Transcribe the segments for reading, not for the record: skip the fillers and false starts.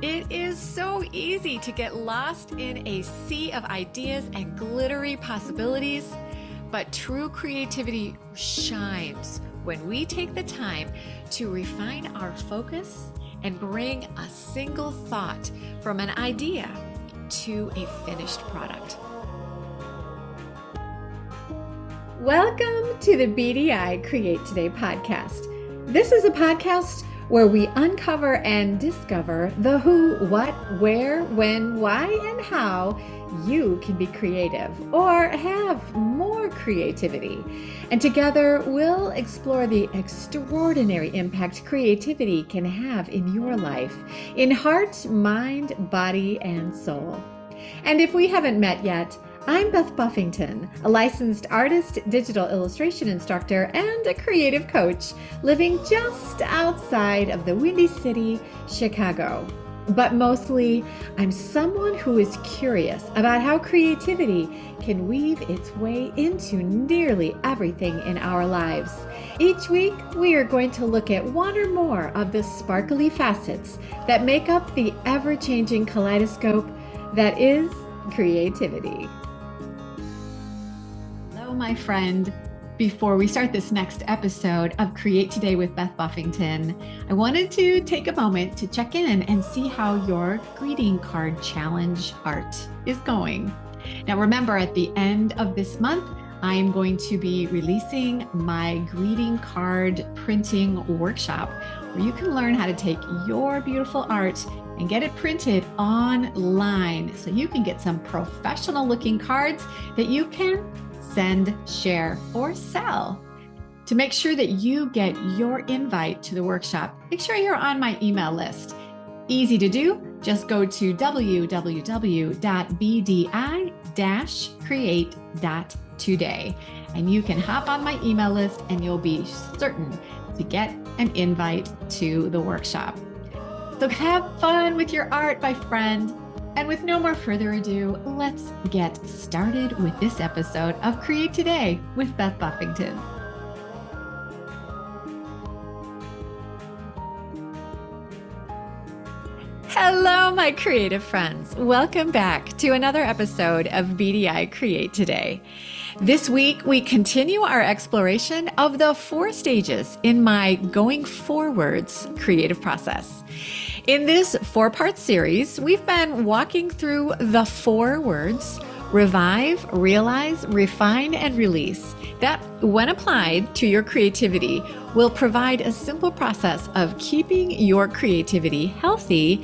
It is so easy to get lost in a sea of ideas and glittery possibilities, but true creativity shines when we take the time to refine our focus and bring a single thought from an idea to a finished product. Welcome to the BDI Create Today podcast. This is a podcast where we uncover and discover the who, what, where, when, why, and how you can be creative or have more creativity. And together we'll explore the extraordinary impact creativity can have in your life, in heart, mind, body, and soul. And if we haven't met yet, I'm Beth Buffington, a licensed artist, digital illustration instructor, and a creative coach living just outside of the Windy City, Chicago. But mostly, I'm someone who is curious about how creativity can weave its way into nearly everything in our lives. Each week, we are going to look at one or more of the sparkly facets that make up the ever-changing kaleidoscope that is creativity. My friend, before we start this next episode of Create Today with Beth Buffington, I wanted to take a moment to check in and see how your greeting card challenge art is going. Now, remember, at the end of this month, I am going to be releasing my greeting card printing workshop, where you can learn how to take your beautiful art and get it printed online so you can get some professional looking cards that you can send, share, or sell. To make sure that you get your invite to the workshop, make sure you're on my email list. Easy to do. Just go to www.bdi-create.today and you can hop on my email list and you'll be certain to get an invite to the workshop. So have fun with your art, my friend. And with no more further ado, let's get started with this episode of Create Today with Beth Buffington. Hello, my creative friends. Welcome back to another episode of BDI Create Today. This week, we continue our exploration of the 4 stages in my Going FourWords creative process. In this 4-part series, we've been walking through the 4 words: revive, realize, refine, and release, that, when applied to your creativity, will provide a simple process of keeping your creativity healthy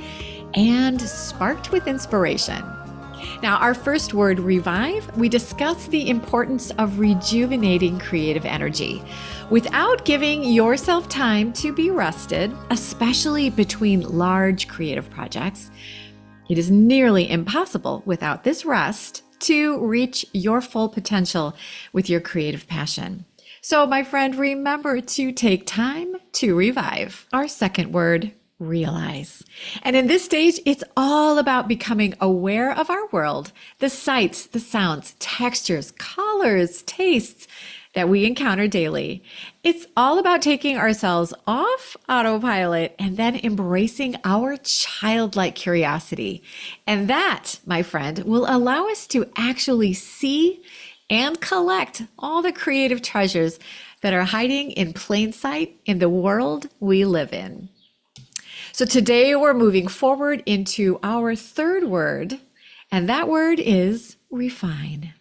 and sparked with inspiration. Now, our first word, revive, we discuss the importance of rejuvenating creative energy without giving yourself time to be rested, especially between large creative projects. It is nearly impossible without this rest to reach your full potential with your creative passion. So, my friend, remember to take time to revive. Our second word, realize. And in this stage, it's all about becoming aware of our world, the sights, the sounds, textures, colors, tastes that we encounter daily. It's all about taking ourselves off autopilot and then embracing our childlike curiosity. And that, my friend, will allow us to actually see and collect all the creative treasures that are hiding in plain sight in the world we live in. So today we're moving forward into our third word, and that word is refine.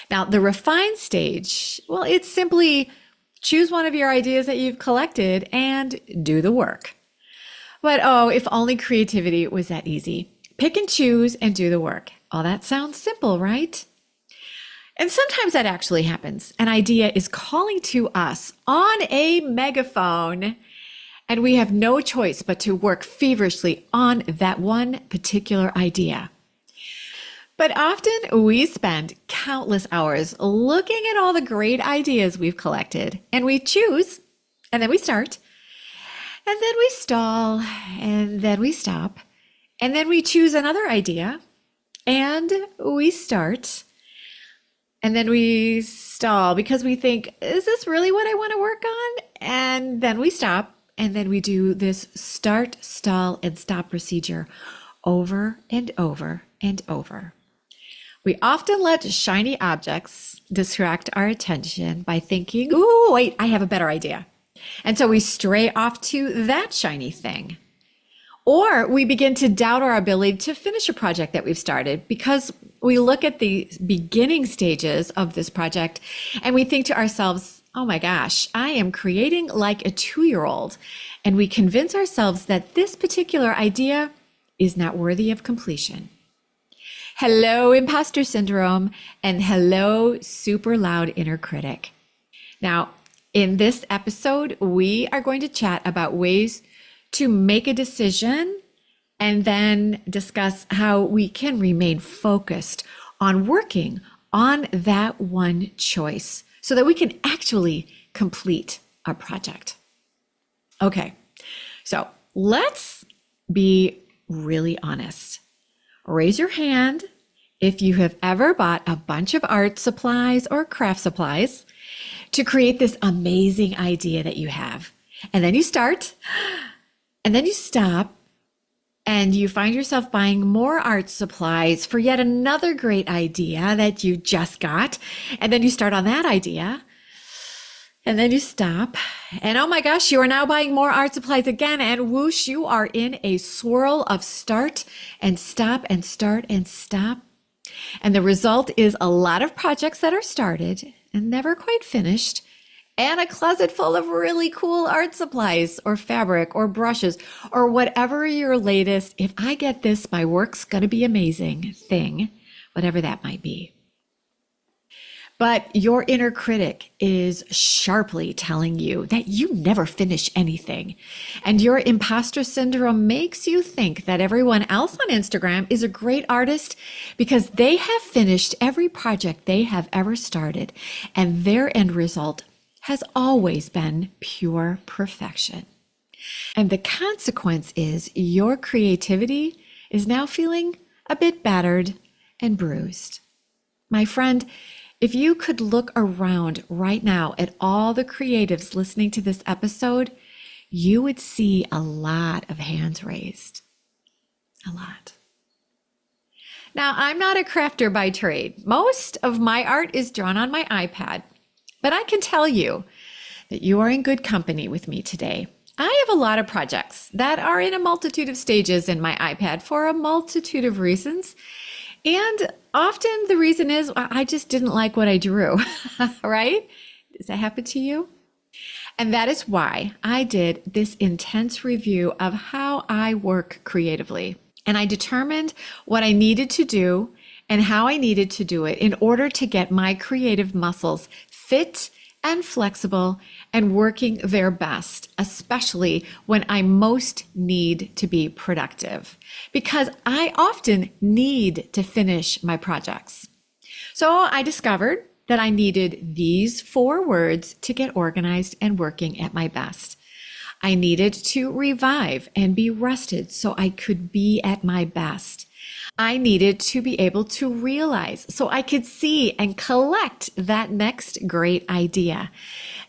Now, the refine stage, well, it's simply choose one of your ideas that you've collected and do the work. But oh, if only creativity was that easy. Pick and choose and do the work. Oh, that sounds simple, right? And sometimes that actually happens. An idea is calling to us on a megaphone, and we have no choice but to work feverishly on that one particular idea. But often we spend countless hours looking at all the great ideas we've collected, and we choose, and then we start, and then we stall, and then we stop, and then we choose another idea, and we start, and then we stall because we think, is this really what I want to work on? And then we stop, and then we do this start, stall, and stop procedure over and over and over. We often let shiny objects distract our attention by thinking, ooh, wait, I have a better idea. And so we stray off to that shiny thing. Or we begin to doubt our ability to finish a project that we've started because we look at the beginning stages of this project and we think to ourselves, oh my gosh, I am creating like a 2-year-old. And we convince ourselves that this particular idea is not worthy of completion. Hello, imposter syndrome, and hello, super loud inner critic. Now, in this episode, we are going to chat about ways to make a decision and then discuss how we can remain focused on working on that one choice so that we can actually complete our project. Okay, so let's be really honest. Raise your hand if you have ever bought a bunch of art supplies or craft supplies to create this amazing idea that you have. And then you start, and then you stop, and you find yourself buying more art supplies for yet another great idea that you just got. And then you start on that idea, and then you stop, and oh my gosh, you are now buying more art supplies again, and whoosh, you are in a swirl of start and stop and start and stop. And the result is a lot of projects that are started and never quite finished, and a closet full of really cool art supplies or fabric or brushes or whatever your latest, if I get this, my work's gonna be amazing thing, whatever that might be. But your inner critic is sharply telling you that you never finish anything. And your imposter syndrome makes you think that everyone else on Instagram is a great artist because they have finished every project they have ever started, and their end result has always been pure perfection. And the consequence is your creativity is now feeling a bit battered and bruised. My friend, if you could look around right now at all the creatives listening to this episode, you would see a lot of hands raised. A lot. Now, I'm not a crafter by trade. Most of my art is drawn on my iPad, but I can tell you that you are in good company with me today. I have a lot of projects that are in a multitude of stages in my iPad for a multitude of reasons. And often the reason is I just didn't like what I drew, right? Does that happen to you? And that is why I did this intense review of how I work creatively. And I determined what I needed to do and how I needed to do it in order to get my creative muscles fit and flexible and working their best, especially when I most need to be productive, because I often need to finish my projects. So I discovered that I needed these 4 words to get organized and working at my best. I needed to revive and be rested so I could be at my best. I needed to be able to realize so I could see and collect that next great idea.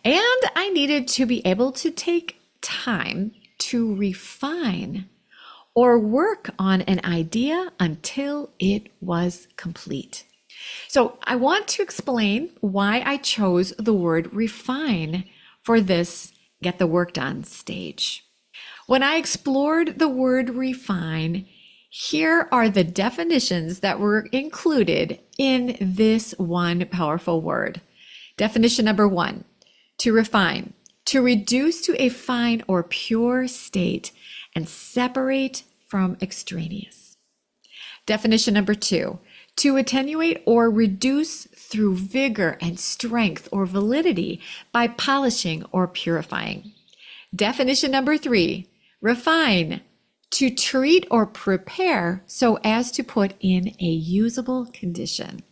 And I needed to be able to take time to refine or work on an idea until it was complete. So I want to explain why I chose the word refine for this get the work done stage. When I explored the word refine, here are the definitions that were included in this one powerful word. Definition number 1, to refine, to reduce to a fine or pure state and separate from extraneous. Definition number 2, to attenuate or reduce through vigor and strength or validity by polishing or purifying. Definition number 3, refine, to treat or prepare so as to put in a usable condition.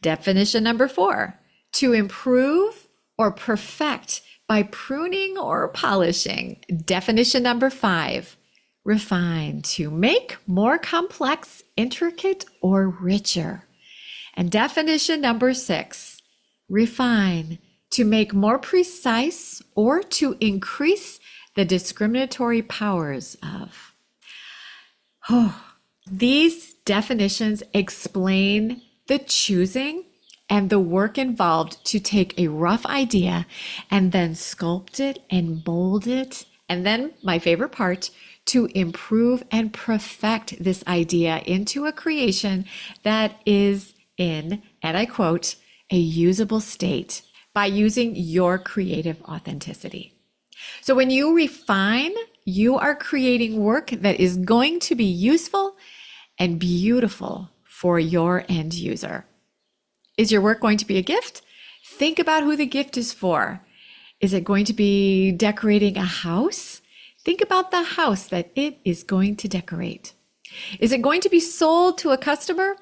Definition number 4, to improve or perfect by pruning or polishing. Definition number 5, refine, to make more complex, intricate, or richer. And definition number 6, refine, to make more precise or to increase the discriminatory powers of. These definitions explain the choosing and the work involved to take a rough idea and then sculpt it and mold it. And then my favorite part, to improve and perfect this idea into a creation that is in, and I quote, a usable state by using your creative authenticity. So when you refine, you are creating work that is going to be useful and beautiful for your end user. Is your work going to be a gift? Think about who the gift is for. Is it going to be decorating a house? Think about the house that it is going to decorate. Is it going to be sold to a customer?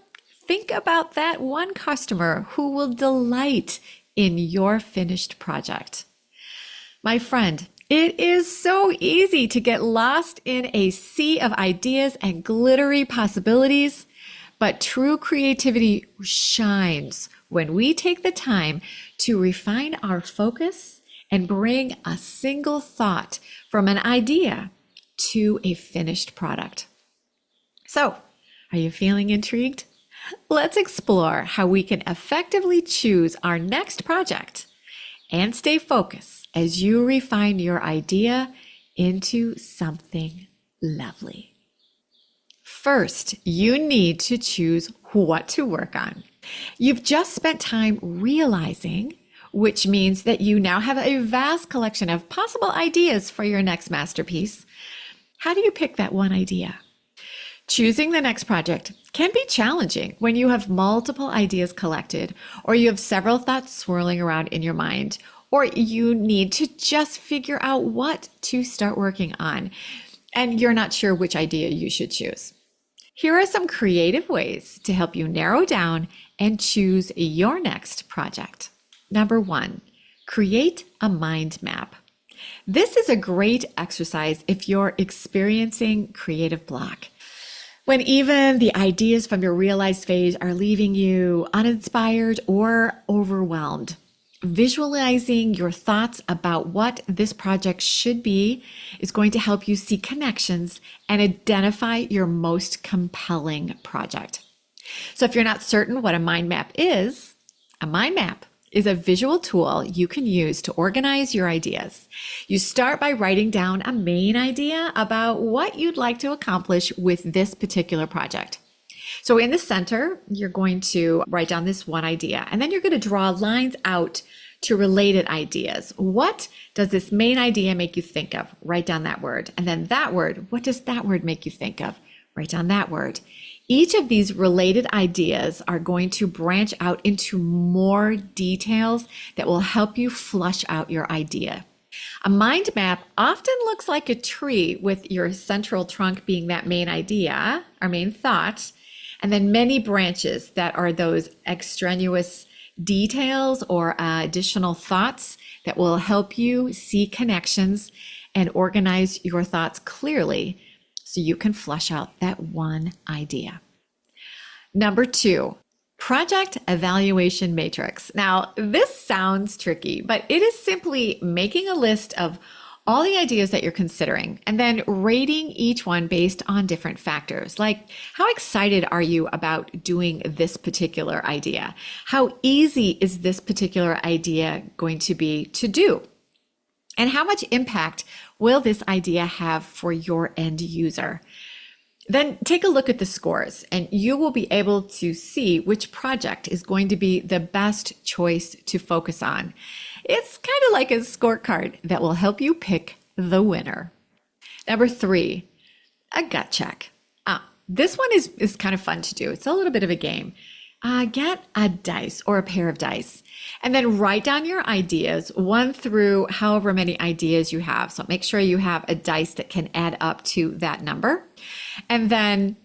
Think about that one customer who will delight in your finished project. My friend, it is so easy to get lost in a sea of ideas and glittery possibilities, but true creativity shines when we take the time to refine our focus and bring a single thought from an idea to a finished product. So, are you feeling intrigued? Let's explore how we can effectively choose our next project and stay focused as you refine your idea into something lovely. First, you need to choose what to work on. You've just spent time realizing, which means that you now have a vast collection of possible ideas for your next masterpiece. How do you pick that one idea? Choosing the next project can be challenging when you have multiple ideas collected, or you have several thoughts swirling around in your mind, or you need to just figure out what to start working on, and you're not sure which idea you should choose. Here are some creative ways to help you narrow down and choose your next project. Number 1, create a mind map. This is a great exercise if you're experiencing creative block, when even the ideas from your realized phase are leaving you uninspired or overwhelmed. Visualizing your thoughts about what this project should be is going to help you see connections and identify your most compelling project. So if you're not certain what a mind map is a visual tool you can use to organize your ideas. You start by writing down a main idea about what you'd like to accomplish with this particular project. So in the center, you're going to write down this one idea, and then you're going to draw lines out to related ideas. What does this main idea make you think of? Write down that word. And then that word, what does that word make you think of? Write down that word. Each of these related ideas are going to branch out into more details that will help you flush out your idea. A mind map often looks like a tree with your central trunk being that main idea, our main thought, and then many branches that are those extraneous details or additional thoughts that will help you see connections and organize your thoughts clearly so you can flush out that one idea. Number 2, project evaluation matrix. Now, this sounds tricky, but it is simply making a list of all the ideas that you're considering and then rating each one based on different factors, like how excited are you about doing this particular idea? How easy is this particular idea going to be to do? And how much impact will this idea have for your end user? Then take a look at the scores and you will be able to see which project is going to be the best choice to focus on. It's kind of like a scorecard that will help you pick the winner. Number 3, a gut check. This one is kind of fun to do. It's a little bit of a game. Get a dice or a pair of dice and then write down your ideas, 1 through however many ideas you have. So make sure you have a dice that can add up to that number. And then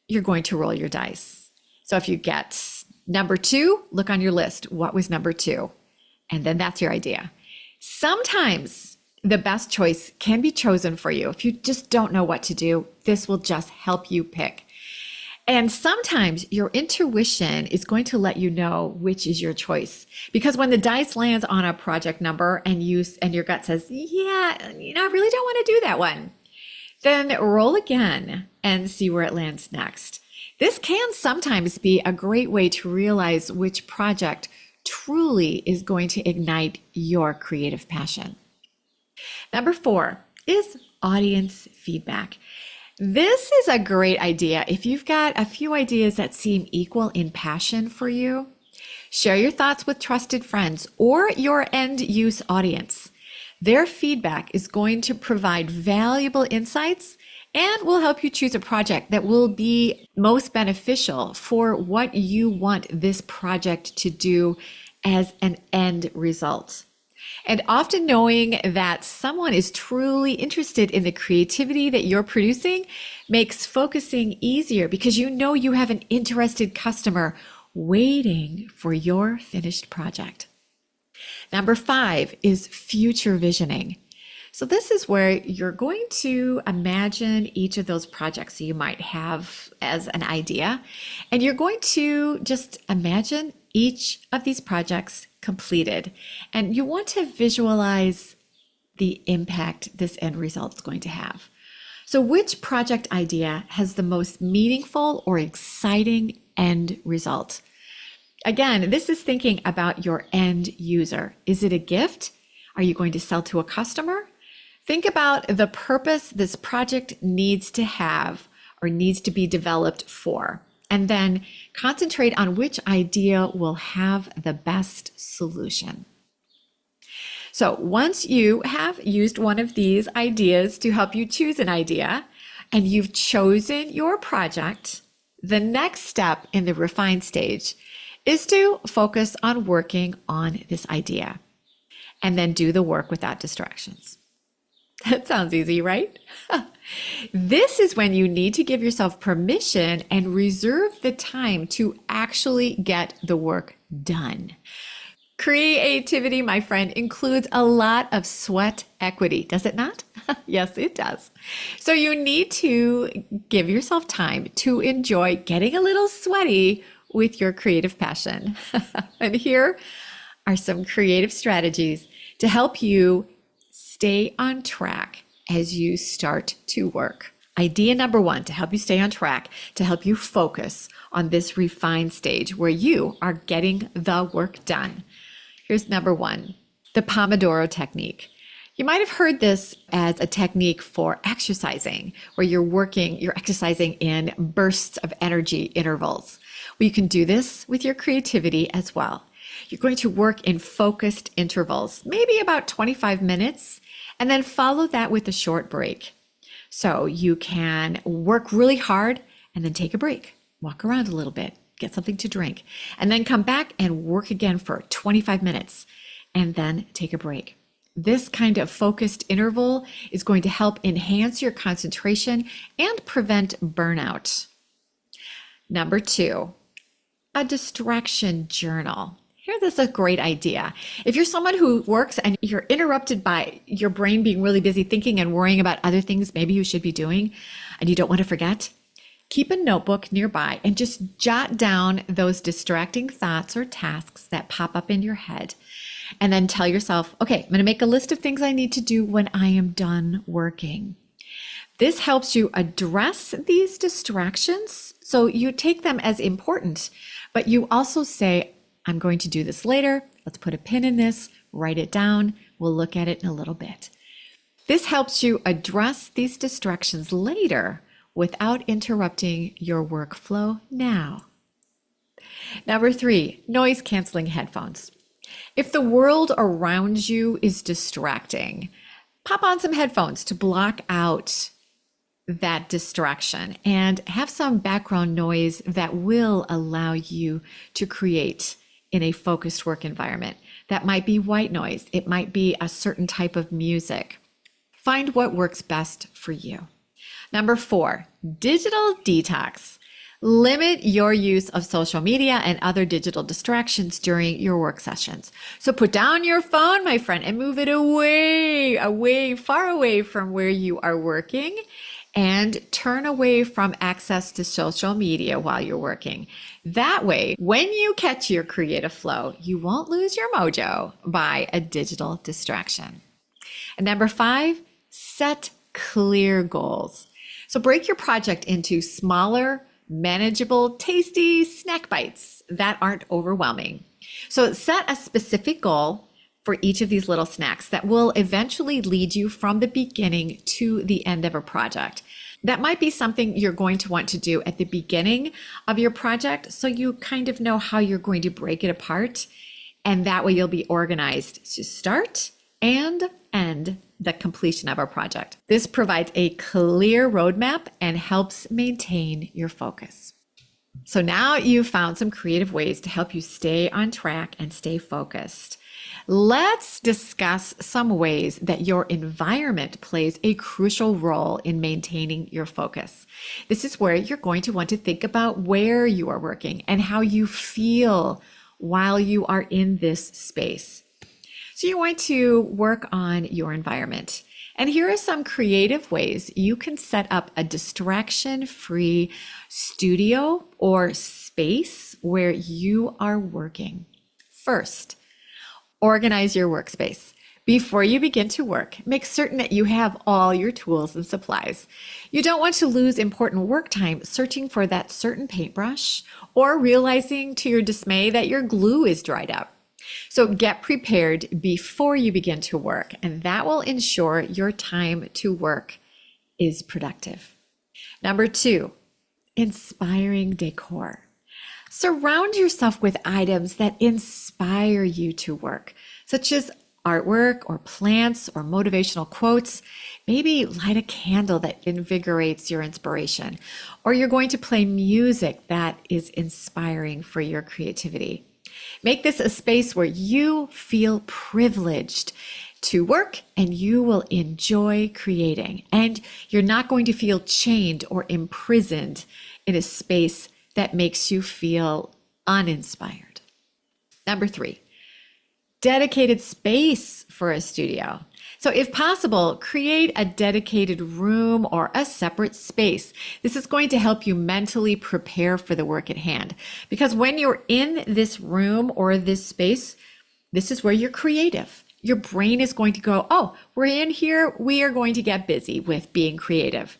you're going to roll your dice. So if you get number 2, look on your list. What was number 2? And then that's your idea. Sometimes the best choice can be chosen for you. If you just don't know what to do, this will just help you pick. And sometimes your intuition is going to let you know which is your choice. Because when the dice lands on a project number and your gut says, yeah, I really don't want to do that one, then roll again and see where it lands next. This can sometimes be a great way to realize which project truly is going to ignite your creative passion. Number 4 is audience feedback. This is a great idea if you've got a few ideas that seem equal in passion for you. Share your thoughts with trusted friends or your end use audience. Their feedback is going to provide valuable insights and will help you choose a project that will be most beneficial for what you want this project to do as an end result. And often knowing that someone is truly interested in the creativity that you're producing makes focusing easier because you have an interested customer waiting for your finished project. Number 5 is future visioning. So this is where you're going to imagine each of those projects you might have as an idea, and you're going to just imagine each of these projects completed. And you want to visualize the impact this end result is going to have. So which project idea has the most meaningful or exciting end result? Again, this is thinking about your end user. Is it a gift? Are you going to sell to a customer? Think about the purpose this project needs to have or needs to be developed for, and then concentrate on which idea will have the best solution. So once you have used one of these ideas to help you choose an idea, and you've chosen your project, the next step in the refine stage is to focus on working on this idea, and then do the work without distractions. That sounds easy, right? This is when you need to give yourself permission and reserve the time to actually get the work done. Creativity, my friend, includes a lot of sweat equity, does it not? Yes, it does. So you need to give yourself time to enjoy getting a little sweaty with your creative passion. And here are some creative strategies to help you stay on track as you start to work. Idea number 1 to help you stay on track, to help you focus on this refine stage where you are getting the work done. Here's number 1, the Pomodoro technique. You might have heard this as a technique for exercising, where you're exercising in bursts of energy intervals. Well, you can do this with your creativity as well. You're going to work in focused intervals, maybe about 25 minutes, and then follow that with a short break. So you can work really hard and then take a break, walk around a little bit, get something to drink, and then come back and work again for 25 minutes and then take a break. This kind of focused interval is going to help enhance your concentration and prevent burnout. Number 2, a distraction journal. Here, this is a great idea. If you're someone who works and you're interrupted by your brain being really busy thinking and worrying about other things maybe you should be doing and you don't want to forget, keep a notebook nearby and just jot down those distracting thoughts or tasks that pop up in your head. And then tell yourself, okay, I'm going to make a list of things I need to do when I am done working. This helps you address these distractions. So you take them as important, but you also say, I'm going to do this later. Let's put a pin in this, write it down. We'll look at it in a little bit. This helps you address these distractions later without interrupting your workflow now. Number 3, noise canceling headphones. If the world around you is distracting, pop on some headphones to block out that distraction and have some background noise that will allow you to create in a focused work environment. That might be white noise. It might be a certain type of music. Find what works best for you. Number 4, digital detox. Limit your use of social media and other digital distractions during your work sessions. So put down your phone, my friend, and move it away, far away from where you are working, and turn away from access to social media while you're working. That way, when you catch your creative flow, you won't lose your mojo by a digital distraction. And number 5, set clear goals. So break your project into smaller, manageable, tasty snack bites that aren't overwhelming. So set a specific goal for each of these little snacks that will eventually lead you from the beginning to the end of a project. That might be something you're going to want to do at the beginning of your project, so you kind of know how you're going to break it apart. And that way you'll be organized to start and end the completion of our project. This provides a clear roadmap and helps maintain your focus. So now you've found some creative ways to help you stay on track and stay focused. Let's discuss some ways that your environment plays a crucial role in maintaining your focus. This is where you're going to want to think about where you are working and how you feel while you are in this space. So you're going to work on your environment. And here are some creative ways you can set up a distraction-free studio or space where you are working. First, organize your workspace. Before you begin to work, make certain that you have all your tools and supplies. You don't want to lose important work time searching for that certain paintbrush or realizing to your dismay that your glue is dried up. So get prepared before you begin to work, and that will ensure your time to work is productive. Number 2, inspiring decor. Surround yourself with items that inspire you to work, such as artwork or plants or motivational quotes. Maybe light a candle that invigorates your inspiration, or you're going to play music that is inspiring for your creativity. Make this a space where you feel privileged to work and you will enjoy creating, and you're not going to feel chained or imprisoned in a space that makes you feel uninspired. Number 3, dedicated space for a studio. So if possible, create a dedicated room or a separate space. This is going to help you mentally prepare for the work at hand, because when you're in this room or this space, this is where you're creative. Your brain is going to go, oh, we're in here, we are going to get busy with being creative.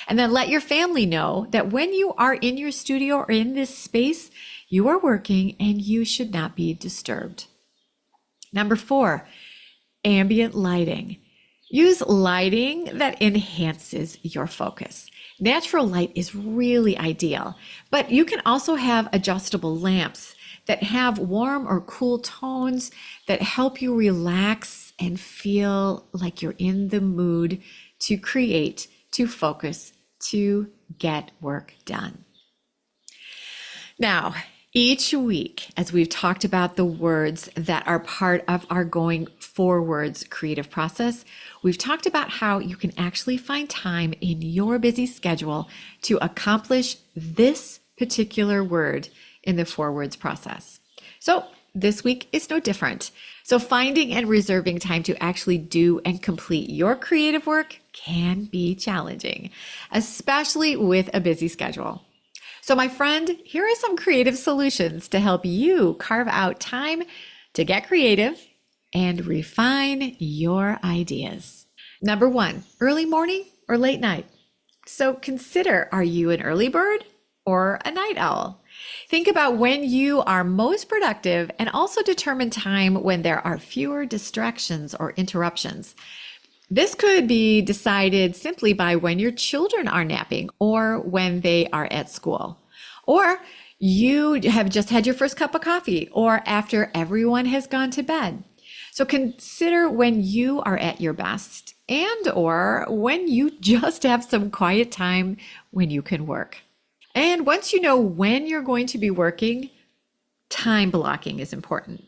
And then let your family know that when you are in your studio or in this space, you are working and you should not be disturbed. Number 4, ambient lighting. Use lighting that enhances your focus. Natural light is really ideal, but you can also have adjustable lamps that have warm or cool tones that help you relax and feel like you're in the mood to create, to focus, to get work done. Now, each week, as we've talked about the words that are part of our going FourWords creative process, we've talked about how you can actually find time in your busy schedule to accomplish this particular word in the FourWords process. So this week is no different. So finding and reserving time to actually do and complete your creative work can be challenging, especially with a busy schedule. So my friend, here are some creative solutions to help you carve out time to get creative and refine your ideas. Number 1, early morning or late night. So consider, are you an early bird or a night owl? Think about when you are most productive and also determine time when there are fewer distractions or interruptions. This could be decided simply by when your children are napping or when they are at school, or you have just had your first cup of coffee, or after everyone has gone to bed. So consider when you are at your best and or when you just have some quiet time when you can work. And once you know when you're going to be working, time blocking is important.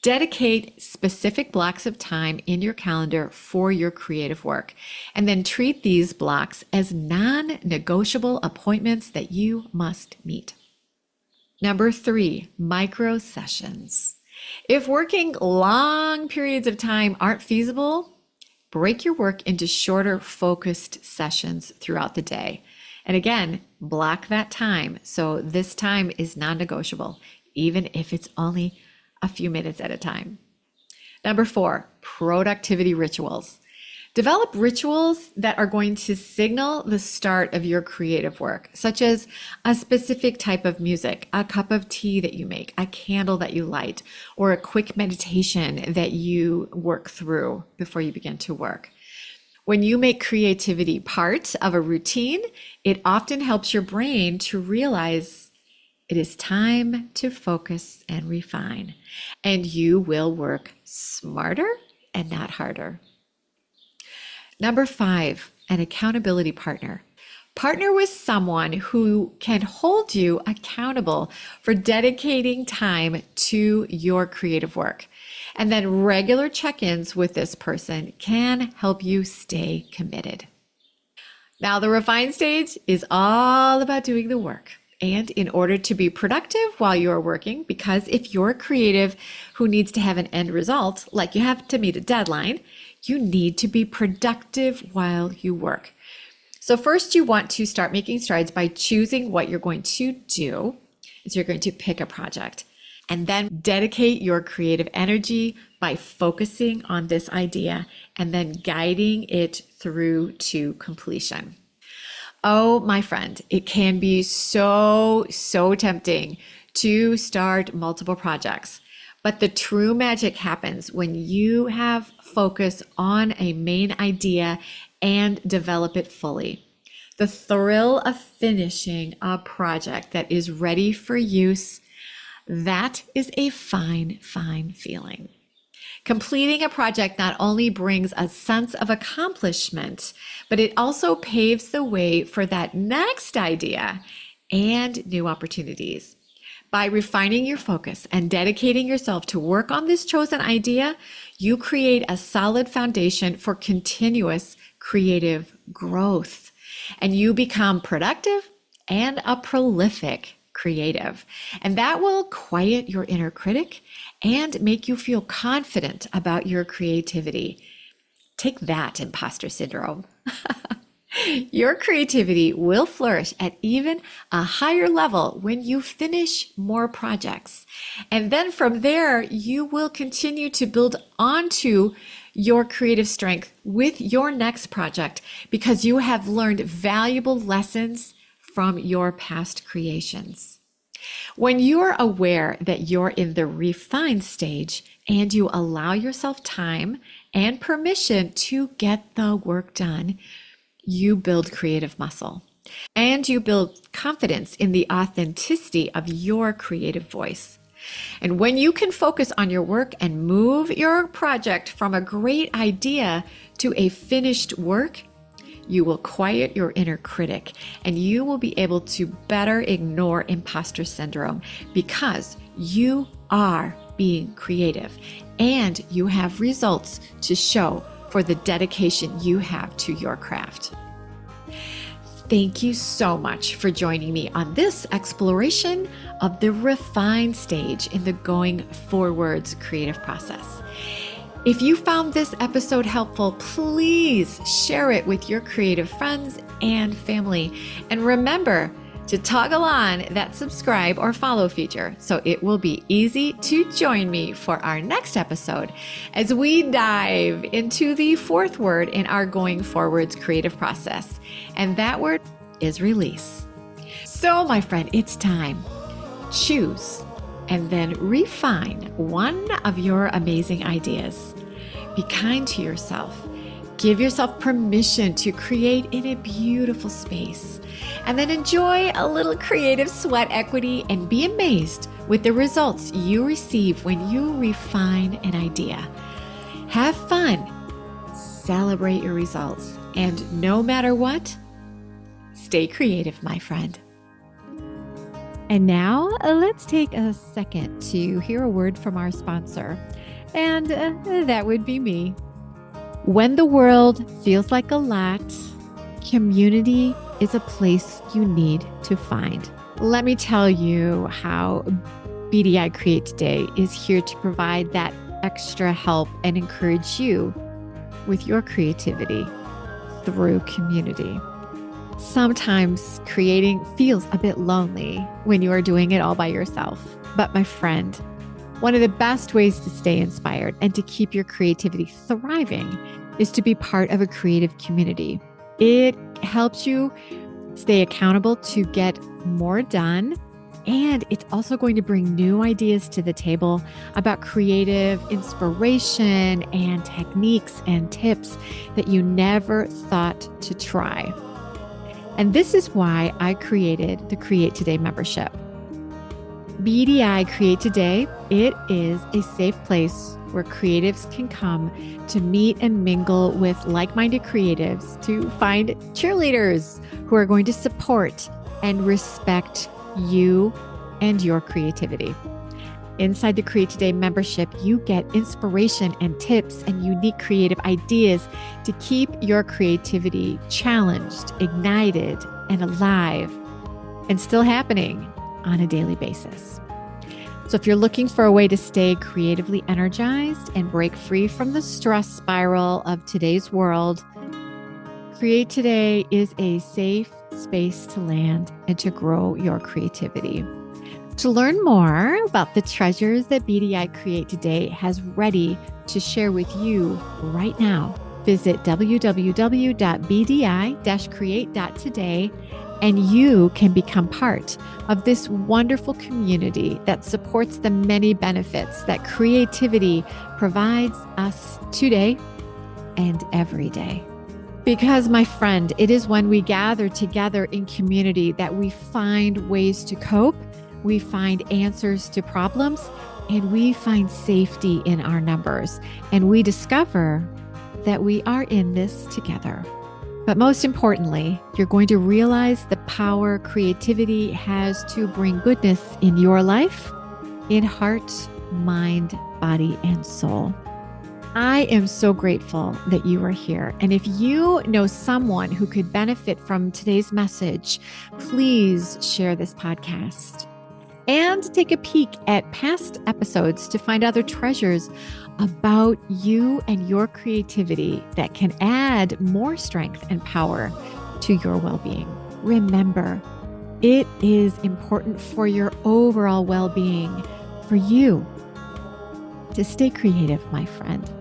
Dedicate specific blocks of time in your calendar for your creative work, and then treat these blocks as non-negotiable appointments that you must meet. Number 3, micro sessions. If working long periods of time aren't feasible, break your work into shorter, focused sessions throughout the day. And again, block that time. So this time is non-negotiable, even if it's only a few minutes at a time. Number 4, productivity rituals. Develop rituals that are going to signal the start of your creative work, such as a specific type of music, a cup of tea that you make, a candle that you light, or a quick meditation that you work through before you begin to work. When you make creativity part of a routine, it often helps your brain to realize it is time to focus and refine, and you will work smarter and not harder. Number 5, an accountability partner. Partner with someone who can hold you accountable for dedicating time to your creative work. And then regular check-ins with this person can help you stay committed. Now, the refine stage is all about doing the work. And in order to be productive while you're working, because if you're creative who needs to have an end result, like you have to meet a deadline, you need to be productive while you work. So first you want to start making strides by choosing what you're going to do. So you're going to pick a project and then dedicate your creative energy by focusing on this idea and then guiding it through to completion. Oh, my friend, it can be so tempting to start multiple projects. But the true magic happens when you have focus on a main idea and develop it fully. The thrill of finishing a project that is ready for use, that is a fine feeling. Completing a project not only brings a sense of accomplishment, but it also paves the way for that next idea and new opportunities. By refining your focus and dedicating yourself to work on this chosen idea, you create a solid foundation for continuous creative growth. And you become productive and a prolific creative. And that will quiet your inner critic and make you feel confident about your creativity. Take that, imposter syndrome. Your creativity will flourish at even a higher level when you finish more projects. And then from there, you will continue to build onto your creative strength with your next project because you have learned valuable lessons from your past creations. When you're aware that you're in the refine stage and you allow yourself time and permission to get the work done, you build creative muscle and you build confidence in the authenticity of your creative voice. And when you can focus on your work and move your project from a great idea to a finished work, you will quiet your inner critic and you will be able to better ignore imposter syndrome because you are being creative and you have results to show for the dedication you have to your craft. Thank you so much for joining me on this exploration of the refine stage in the Going FourWords creative process. If you found this episode helpful, please share it with your creative friends and family. And remember to toggle on that subscribe or follow feature so it will be easy to join me for our next episode as we dive into the fourth word in our Going FourWords creative process. And that word is release. So, my friend, it's time. Choose and then refine one of your amazing ideas. Be kind to yourself. Give yourself permission to create in a beautiful space. And then enjoy a little creative sweat equity and be amazed with the results you receive when you refine an idea. Have fun. Celebrate your results. And no matter what, stay creative, my friend. And now let's take a second to hear a word from our sponsor. And that would be me. When the world feels like a lot, community is a place you need to find. Let me tell you how BDI Create Today is here to provide that extra help and encourage you with your creativity through community. Sometimes creating feels a bit lonely when you are doing it all by yourself. But my friend, one of the best ways to stay inspired and to keep your creativity thriving is to be part of a creative community. It helps you stay accountable to get more done. And it's also going to bring new ideas to the table about creative inspiration and techniques and tips that you never thought to try. And this is why I created the Create Today membership. BDI Create Today, it is a safe place where creatives can come to meet and mingle with like-minded creatives, to find cheerleaders who are going to support and respect you and your creativity. Inside the Create Today membership, you get inspiration and tips and unique creative ideas to keep your creativity challenged, ignited, and alive, and still happening on a daily basis. So if you're looking for a way to stay creatively energized and break free from the stress spiral of today's world, Create Today is a safe space to land and to grow your creativity. To learn more about the treasures that BDI Create Today has ready to share with you right now, visit www.bdi-create.today and you can become part of this wonderful community that supports the many benefits that creativity provides us today and every day. Because, my friend, it is when we gather together in community that we find ways to cope, we find answers to problems, and we find safety in our numbers. And we discover that we are in this together. But most importantly, you're going to realize the power creativity has to bring goodness in your life, in heart, mind, body, and soul. I am so grateful that you are here. And if you know someone who could benefit from today's message, please share this podcast and take a peek at past episodes to find other treasures about you and your creativity that can add more strength and power to your well-being. Remember, it is important for your overall well-being for you to stay creative, my friend.